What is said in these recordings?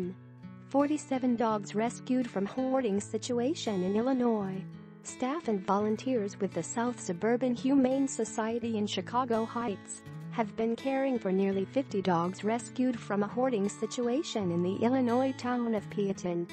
1. 47 dogs rescued from hoarding situation in Illinois. Staff and volunteers with the South Suburban Humane Society in Chicago Heights have been caring for nearly 50 dogs rescued from a hoarding situation in the Illinois town of Peatone.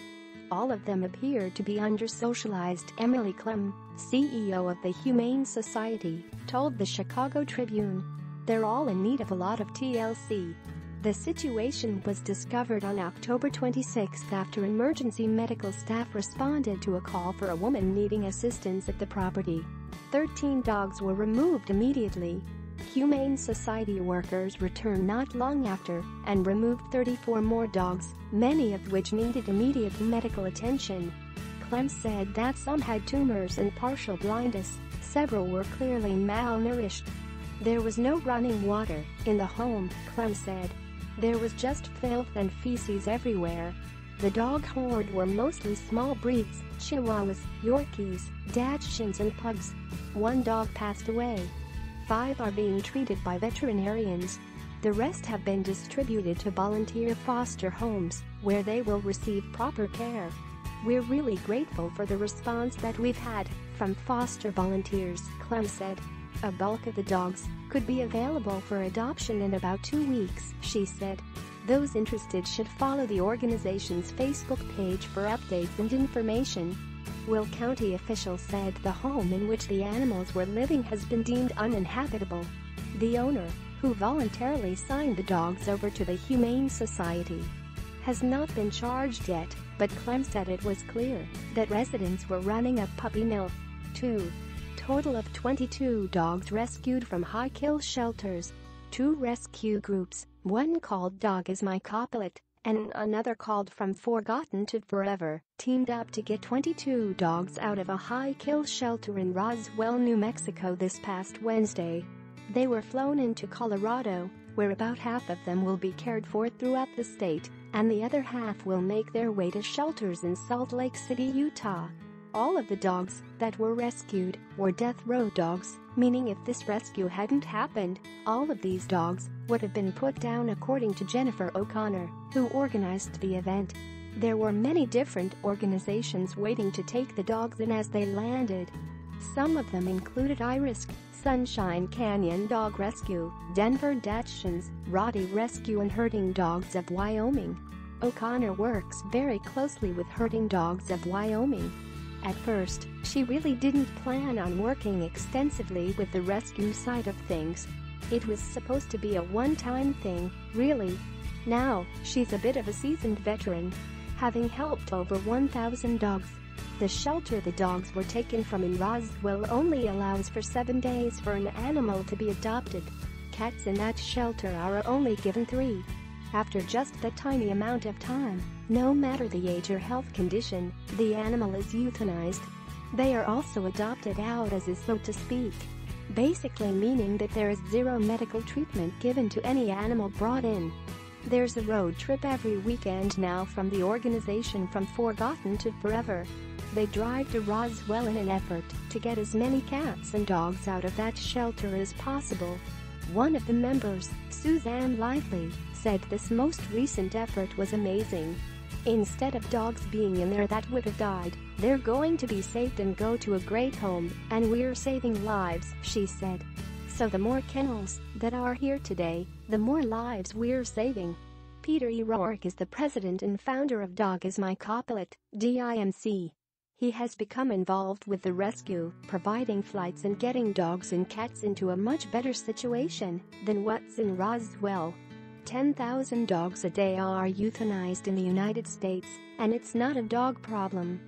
All of them appear to be under-socialized. Emily Clem, CEO of the Humane Society, told the Chicago Tribune. They're all in need of a lot of TLC. The situation was discovered on October 26 after emergency medical staff responded to a call for a woman needing assistance at the property. 13 dogs were removed immediately. Humane Society workers returned not long after and removed 34 more dogs, many of which needed immediate medical attention. Clem said that some had tumors and partial blindness, several were clearly malnourished. There was no running water in the home, Clem said. There was just filth and feces everywhere. The dog hoard were mostly small breeds, Chihuahuas, Yorkies, Dachshunds and Pugs. 1 dog passed away. 5 are being treated by veterinarians. The rest have been distributed to volunteer foster homes, where they will receive proper care. We're really grateful for the response that we've had from foster volunteers, Clem said. A bulk of the dogs could be available for adoption in about 2 weeks, she said. Those interested should follow the organization's Facebook page for updates and information. Will County officials said the home in which the animals were living has been deemed uninhabitable. The owner, who voluntarily signed the dogs over to the Humane Society, has not been charged yet, but Clem said it was clear that residents were running a puppy mill. 2. Total of 22 dogs rescued from high-kill shelters. 2 rescue groups, one called Dog Is My Copilot and another called From Forgotten to Forever, teamed up to get 22 dogs out of a high-kill shelter in Roswell, New Mexico this past Wednesday. They were flown into Colorado, where about half of them will be cared for throughout the state, and the other half will make their way to shelters in Salt Lake City, Utah. All of the dogs that were rescued were death row dogs, meaning if this rescue hadn't happened, all of these dogs would have been put down, according to Jennifer O'Connor, who organized the event. There were many different organizations waiting to take the dogs in as they landed. Some of them included Irisk, Sunshine Canyon Dog Rescue, Denver Dachshunds, Roddy Rescue and Herding Dogs of Wyoming. O'Connor works very closely with Herding Dogs of Wyoming. At first, she really didn't plan on working extensively with the rescue side of things. It was supposed to be a one-time thing, really. Now, she's a bit of a seasoned veteran, having helped over 1,000 dogs. The shelter the dogs were taken from in Roswell only allows for 7 days for an animal to be adopted. Cats in that shelter are only given 3. After just that tiny amount of time, no matter the age or health condition, the animal is euthanized. They are also adopted out, as is so to speak, basically meaning that there is zero medical treatment given to any animal brought in. There's a road trip every weekend now from the organization From Forgotten to Forever. They drive to Roswell in an effort to get as many cats and dogs out of that shelter as possible. One of the members, Suzanne Lively, said this most recent effort was amazing. Instead of dogs being in there that would have died, they're going to be saved and go to a great home, and we're saving lives, she said. So the more kennels that are here today, the more lives we're saving. Peter E. Rourke is the president and founder of Dog Is My Copilot, DIMC. He has become involved with the rescue, providing flights and getting dogs and cats into a much better situation than what's in Roswell. 10,000 dogs a day are euthanized in the United States, and it's not a dog problem.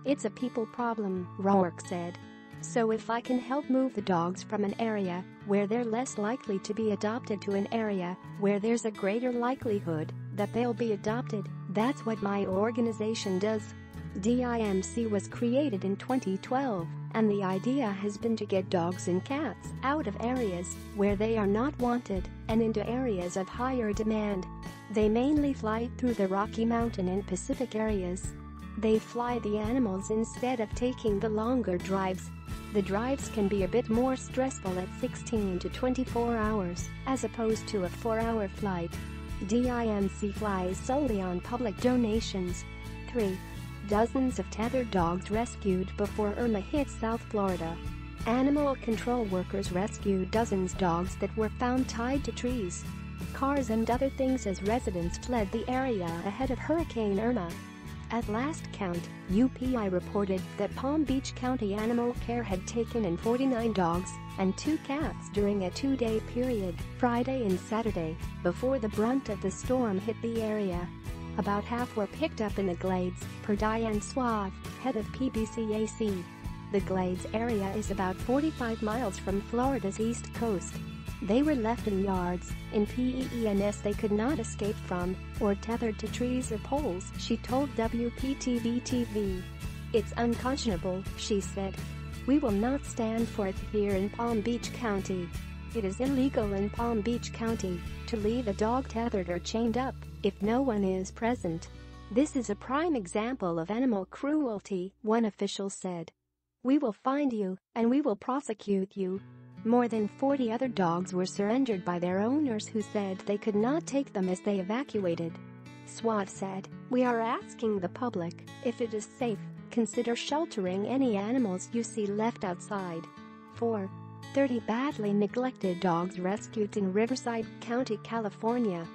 It's a people problem, Rourke said. So if I can help move the dogs from an area where they're less likely to be adopted to an area where there's a greater likelihood that they'll be adopted, that's what my organization does. DIMC was created in 2012, and the idea has been to get dogs and cats out of areas where they are not wanted and into areas of higher demand. They mainly fly through the Rocky Mountain and Pacific areas. They fly the animals instead of taking the longer drives. The drives can be a bit more stressful at 16 to 24 hours, as opposed to a 4-hour flight. DINC flies solely on public donations. 3. Dozens of tethered dogs rescued before Irma hit South Florida. Animal control workers rescued dozens of dogs that were found tied to trees, cars and other things as residents fled the area ahead of Hurricane Irma. At last count, UPI reported that Palm Beach County Animal Care had taken in 49 dogs and 2 cats during a 2-day period, Friday and Saturday, before the brunt of the storm hit the area. About half were picked up in the Glades, per Diane Suave, head of PBCAC. The Glades area is about 45 miles from Florida's east coast. They were left in yards, in PENS they could not escape from, or tethered to trees or poles, she told WPTV-TV. It's unconscionable, she said. We will not stand for it here in Palm Beach County. It is illegal in Palm Beach County to leave a dog tethered or chained up if no one is present. This is a prime example of animal cruelty, one official said. We will find you, and we will prosecute you. More than 40 other dogs were surrendered by their owners who said they could not take them as they evacuated. Suave said, "We are asking the public, if it is safe, consider sheltering any animals you see left outside." 4. 30 badly neglected dogs rescued in Riverside County, California.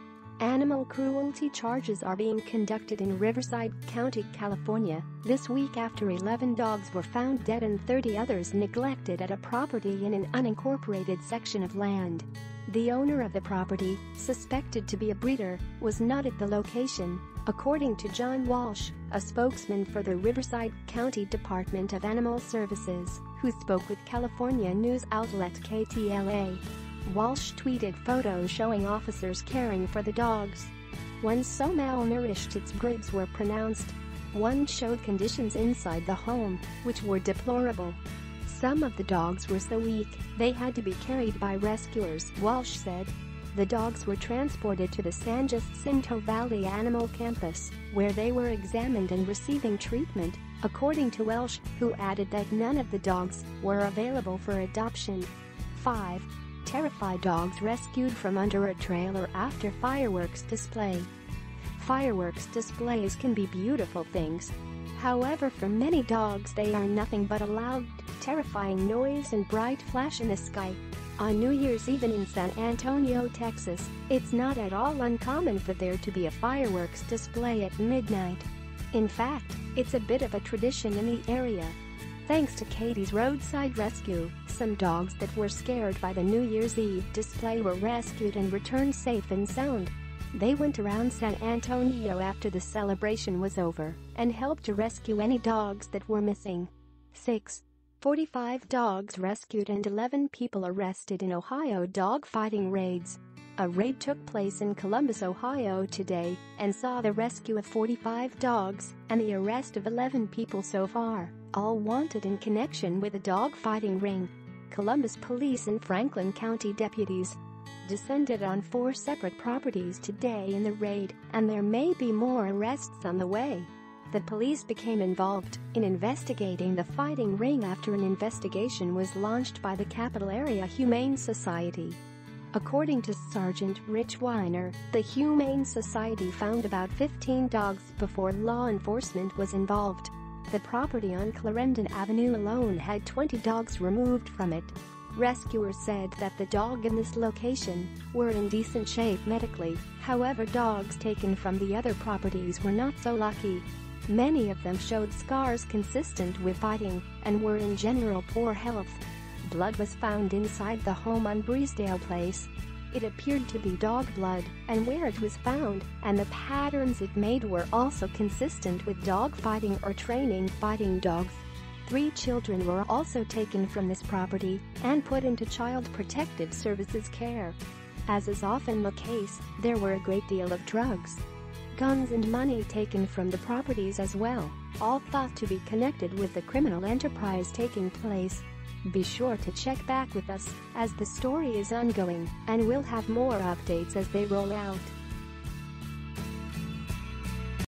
Animal cruelty charges are being conducted in Riverside County, California, this week after 11 dogs were found dead and 30 others neglected at a property in an unincorporated section of land. The owner of the property, suspected to be a breeder, was not at the location, according to John Walsh, a spokesman for the Riverside County Department of Animal Services, who spoke with California news outlet KTLA. Walsh tweeted photos showing officers caring for the dogs. One so malnourished its ribs were pronounced. One showed conditions inside the home, which were deplorable. Some of the dogs were so weak, they had to be carried by rescuers, Walsh said. The dogs were transported to the San Jacinto Valley Animal Campus, where they were examined and receiving treatment, according to Welsh, who added that none of the dogs were available for adoption. 5. Terrified dogs rescued from under a trailer after fireworks display. Fireworks displays can be beautiful things. However, for many dogs they are nothing but a loud, terrifying noise and bright flash in the sky. On New Year's Eve in San Antonio, Texas, it's not at all uncommon for there to be a fireworks display at midnight. In fact, it's a bit of a tradition in the area. Thanks to Katie's roadside rescue, some dogs that were scared by the New Year's Eve display were rescued and returned safe and sound. They went around San Antonio after the celebration was over and helped to rescue any dogs that were missing. 6. 45 dogs rescued and 11 people arrested in Ohio dog-fighting raids. A raid took place in Columbus, Ohio today and saw the rescue of 45 dogs and the arrest of 11 people so far, all wanted in connection with a dog-fighting ring. Columbus police and Franklin County deputies descended on 4 separate properties today in the raid, and there may be more arrests on the way. The police became involved in investigating the fighting ring after an investigation was launched by the Capital Area Humane Society. According to Sergeant Rich Weiner, the Humane Society found about 15 dogs before law enforcement was involved. The property on Clarendon Avenue alone had 20 dogs removed from it. Rescuers said that the dog in this location were in decent shape medically, however dogs taken from the other properties were not so lucky. Many of them showed scars consistent with fighting and were in general poor health. Blood was found inside the home on Breesedale Place. It appeared to be dog blood, and where it was found, and the patterns it made were also consistent with dog fighting or training fighting dogs. 3 children were also taken from this property and put into Child Protective Services care. As is often the case, there were a great deal of drugs, guns and money taken from the properties as well, all thought to be connected with the criminal enterprise taking place. Be sure to check back with us as the story is ongoing, and we'll have more updates as they roll out.